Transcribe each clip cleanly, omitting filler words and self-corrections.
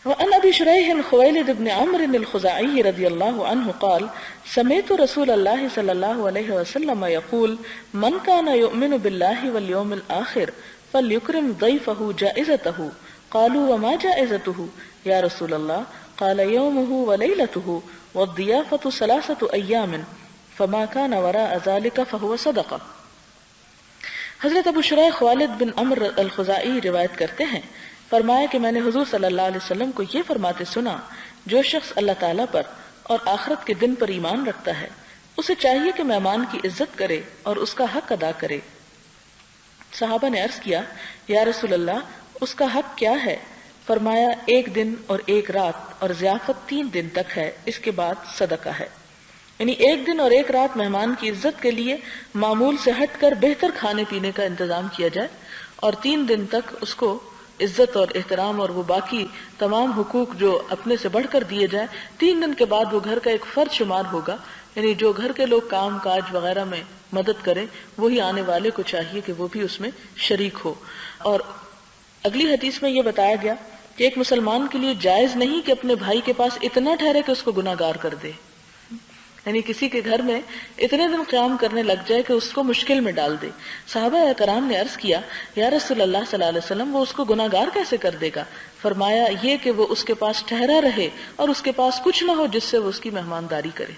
وعن ابي شريح خويلد بن عمرو الخزاعي رضي الله عنه قال سمعت رسول الله صلى الله عليه وسلم يقول من كان يؤمن بالله واليوم الآخر فليكرم ضيفه جائزته قالوا وما جائزته يا رسول الله قال يومه وليلته والضيافة 3 أيام فما كان وراء ذلك فهو صدقة۔ حضرت ابو شریح خوالد بن عمرو الخزاعی روایت کرتے ہیں، فرمایا کہ میں نے حضور صلی اللہ علیہ وسلم کو یہ فرماتے سنا، جو شخص اللہ تعالیٰ پر اور آخرت کے دن پر ایمان رکھتا ہے اسے چاہیے کہ مہمان کی عزت کرے اور اس کا حق ادا کرے۔ صحابہ نے عرض کیا یا رسول اللہ اس کا حق کیا ہے؟ فرمایا 1 دن اور 1 رات اور ضیافت 3 دن تک ہے، اس کے بعد صدقہ ہے۔ یعنی 1 دن اور 1 رات مہمان کی عزت کے لیے معمول سے ہٹ کر بہتر کھانے پینے کا انتظام کیا جائے، اور 3 دن تک اس کو عزت اور احترام اور وہ باقی تمام حقوق جو اپنے سے بڑھ کر دیے جائیں۔ 3 دن کے بعد وہ گھر کا ایک فرد شمار ہوگا، یعنی جو گھر کے لوگ کام کاج وغیرہ میں مدد کریں وہی آنے والے کو چاہیے کہ وہ بھی اس میں شریک ہو۔ اور اگلی حدیث میں یہ بتایا گیا کہ ایک مسلمان کے لیے جائز نہیں کہ اپنے بھائی کے پاس اتنا ٹھہرے کہ اس کو گناہ گار کر دے، یعنی کسی کے گھر میں اتنے دن قیام کرنے لگ جائے کہ اس کو مشکل میں ڈال دے۔ صحابہ کرام نے عرض کیا یا رسول اللہ صلی اللہ علیہ وسلم وہ اس کو گناہ گار کیسے کر دے گا؟ فرمایا یہ کہ وہ اس کے پاس ٹھہرا رہے اور اس کے پاس کچھ نہ ہو جس سے وہ اس کی مہمانداری کرے۔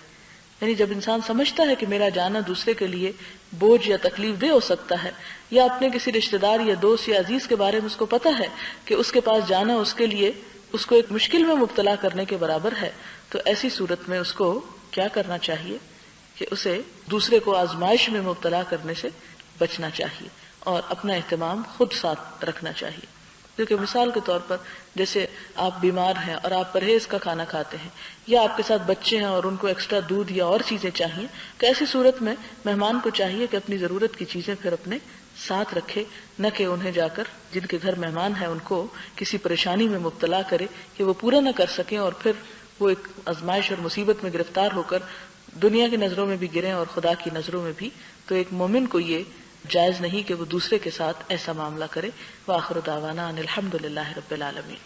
یعنی جب انسان سمجھتا ہے کہ میرا جانا دوسرے کے لیے بوجھ یا تکلیف دہ ہو سکتا ہے، یا اپنے کسی رشتہ دار یا دوست یا عزیز کے بارے میں اس کو پتہ ہے کہ اس کے پاس جانا اس کے لیے اس کو ایک مشکل میں مبتلا کرنے کے برابر ہے، تو ایسی صورت میں اس کو کیا کرنا چاہیے کہ اسے دوسرے کو آزمائش میں مبتلا کرنے سے بچنا چاہیے اور اپنا اہتمام خود ساتھ رکھنا چاہیے۔ کیونکہ مثال کے طور پر جیسے آپ بیمار ہیں اور آپ پرہیز کا کھانا کھاتے ہیں، یا آپ کے ساتھ بچے ہیں اور ان کو ایکسٹرا دودھ یا اور چیزیں چاہیے، تو ایسی صورت میں مہمان کو چاہیے کہ اپنی ضرورت کی چیزیں پھر اپنے ساتھ رکھے، نہ کہ انہیں جا کر جن کے گھر مہمان ہیں ان کو کسی پریشانی میں مبتلا کرے کہ وہ پورا نہ کر سکیں اور پھر وہ ایک آزمائش اور مصیبت میں گرفتار ہو کر دنیا کی نظروں میں بھی گریں اور خدا کی نظروں میں بھی۔ تو ایک مومن کو یہ جائز نہیں کہ وہ دوسرے کے ساتھ ایسا معاملہ کرے۔ وآخر دعوانا ان الحمد للہ رب العالمین۔